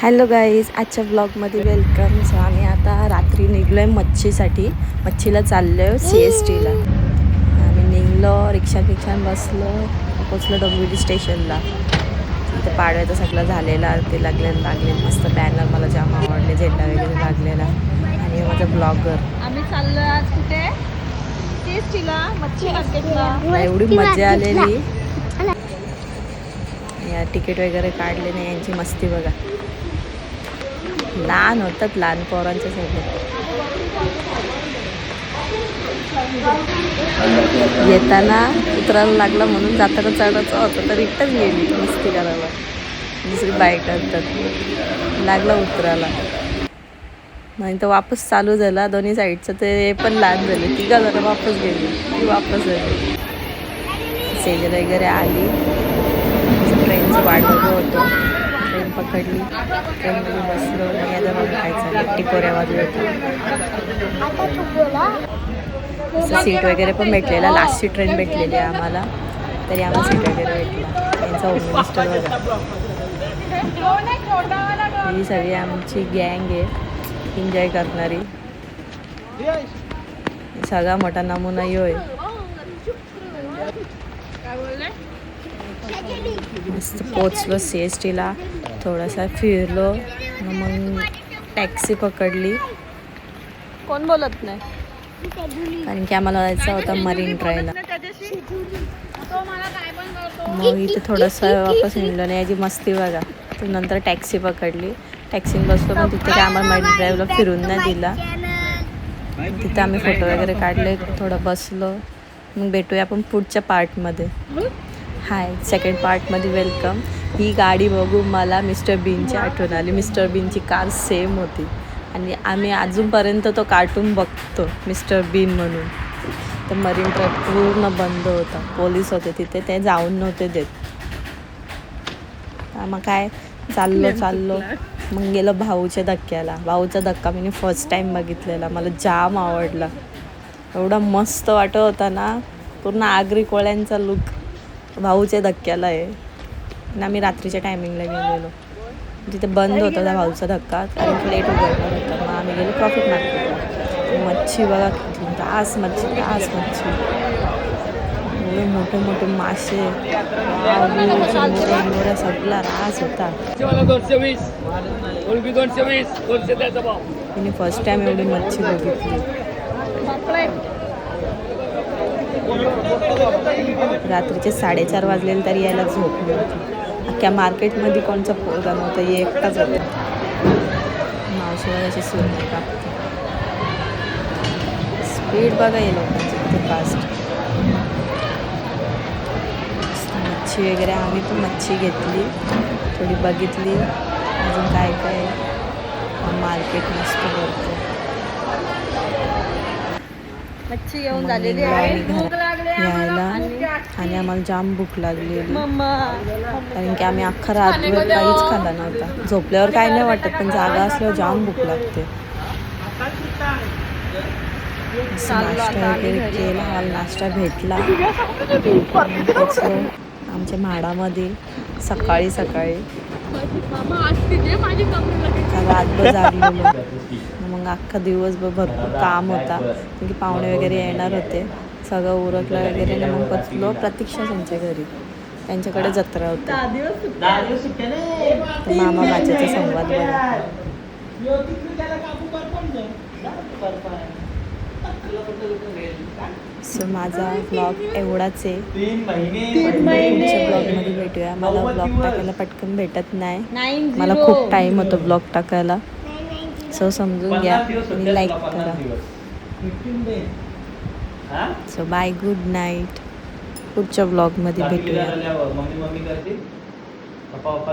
Hello guys, आजच्या ब्लॉगमध्ये welcome. So आम्ही आता रात्री निघलो आहे मच्छीला चाललो आहे CSTला. आम्ही निघलो, रिक्षा बसलो, पोचलो डोंबिवली स्टेशनला. तिथे पाडव्याचा सगळं झालेला, ते लागलेलं मस्त बॅनर मला जाम आवडले, झेंडा वगैरे लागलेला. आणि माझा ब्लॉगर. आम्ही चाललो आज कुठे? CSTला, मच्छी मार्केटला. एवढी मजा आलेली. या तिकीट वगैरे काढले नाही, यांची मस्ती बघा. लहान होतात, लहान पोरांच्या सोबत. येताना उतरायला लागला म्हणून जाताना चढायचं होतं, तर रिटर्न गेली मस्ती करायला. दुसरी बाईक करतात, लागला उतरायला. नाही तर वापस चालू झाला, दोन्ही साईडचं ते पण लहान झाले. तिघा जण वापस गेली, वापस आली. सेजल वगैरे आली, ट्रेनचं वाट बघत होतो. ट्रेन पकडली, ट्रेनमध्ये बसलो. आणि आता बघ काय चाललं, टिकोऱ्या वाजवत. सीट वगैरे पण भेटलेला, लास्टची ट्रेन भेटलेली आहे आम्हाला, तरी आम्हाला सीट वगैरे भेटला. यांचा होम मिनिस्टर बघा. ही सगळी आमची गँग आहे, एन्जॉय करणारी. सगळा मोठा नमुना यो आहे. मस्त पोचलो CSTला, थोडासा फिरलो, मग टॅक्सी पकडली. कोण बोलत नाही? कारण की आम्हाला जायचं होता मरीन ड्राईव्हला. मग इथे थोडंसं वापस निघलो नाही, याची मस्ती बघा. तर नंतर टॅक्सी पकडली, टॅक्सीने बसलो, पण तिथे काय आम्हाला मरीन ड्राईव्हला फिरून नाही दिला. तिथे आम्ही फोटो वगैरे काढले, थोडं बसलो. मग भेटूया आपण पुढच्या पार्टमध्ये. हाय, सेकंड पार्टमध्ये वेलकम. ही गाडी बघून मला मिस्टर बीनची आठवण आली. मिस्टर बीनची कार सेम होती आणि आम्ही अजूनपर्यंत तो कार्टून बघतो, मिस्टर बीन म्हणून. तर मरीन ड्राईव्ह पूर्ण बंद होता, पोलीस होते तिथे, ते जाऊन नव्हते देत. मग काय चाललो मग गेलो भाऊच्या धक्क्याला. भाऊचा धक्का मी फर्स्ट टाईम बघितलेला, मला जाम आवडला. एवढा मस्त वाटत होता ना, पूर्ण आगरी कोळ्यांचा लुक भाऊच्या धक्क्याला आहे. आणि आम्ही रात्रीच्या टायमिंगला गेलेलो, तिथे बंद होता त्या भाऊचा धक्का, कारण की लेट उघडणार होता. मग आम्ही गेलो प्रॉफिट मार्केटला. मच्छी बघा, तास मच्छी. एवढे मोठे मासे, मोऱ्या, सगळा रास होता. तिने फर्स्ट टाइम एवढी मच्छी बघितली. रात्रीचे 4:30 वाजलेले तरी यायला झोप नव्हती. अख्ख्या मार्केटमध्ये कोणचा पोरगा नव्हता, एकटाच होता. मावशीवर अशी सुरमई कापते. स्पीड बघा ये लोकांची किती फास्ट. मच्छी वगैरे आम्ही पण मच्छी घेतली, थोडी बघितली. अजून काय मार्केट मस्त भरतो. मच्छी येऊन झालेली आहे, भूक लागली यायला. आणि आम्हाला जाम भूक लागलेली, कारण की आम्ही अख्खा रात्रभर काहीच खाल्ला नव्हता. झोपल्यावर काय नाही वाटत, पण जागा असल्यावर जाम भूक लागते. नाश्ता वगैरे केला, आम्हाला नाश्ता भेटला. आमच्या म्हाडामध्ये सकाळी रातभर जागलेलो. मग अख्खा दिवसभर भरपूर काम होता, कारण की पाहुणे वगैरे येणार होते. सगळं उरकलं वगैरे. मग बसलो प्रतीक्षा त्यांच्या घरी, त्यांच्याकडे जत्रा होती. तर मामा बाच्याचा संवाद बघा. सो माझा ब्लॉग एवढाच आहे. पुढच्या ब्लॉगमध्ये भेटूया. मला ब्लॉग टाकायला पटकन भेटत नाही, मला खूप टाईम होतो ब्लॉग टाकायला. सो समजून घ्या आणि लाईक करा. So bye, good night. पुढच्या ब्लॉगमध्ये भेटूया. पप्पा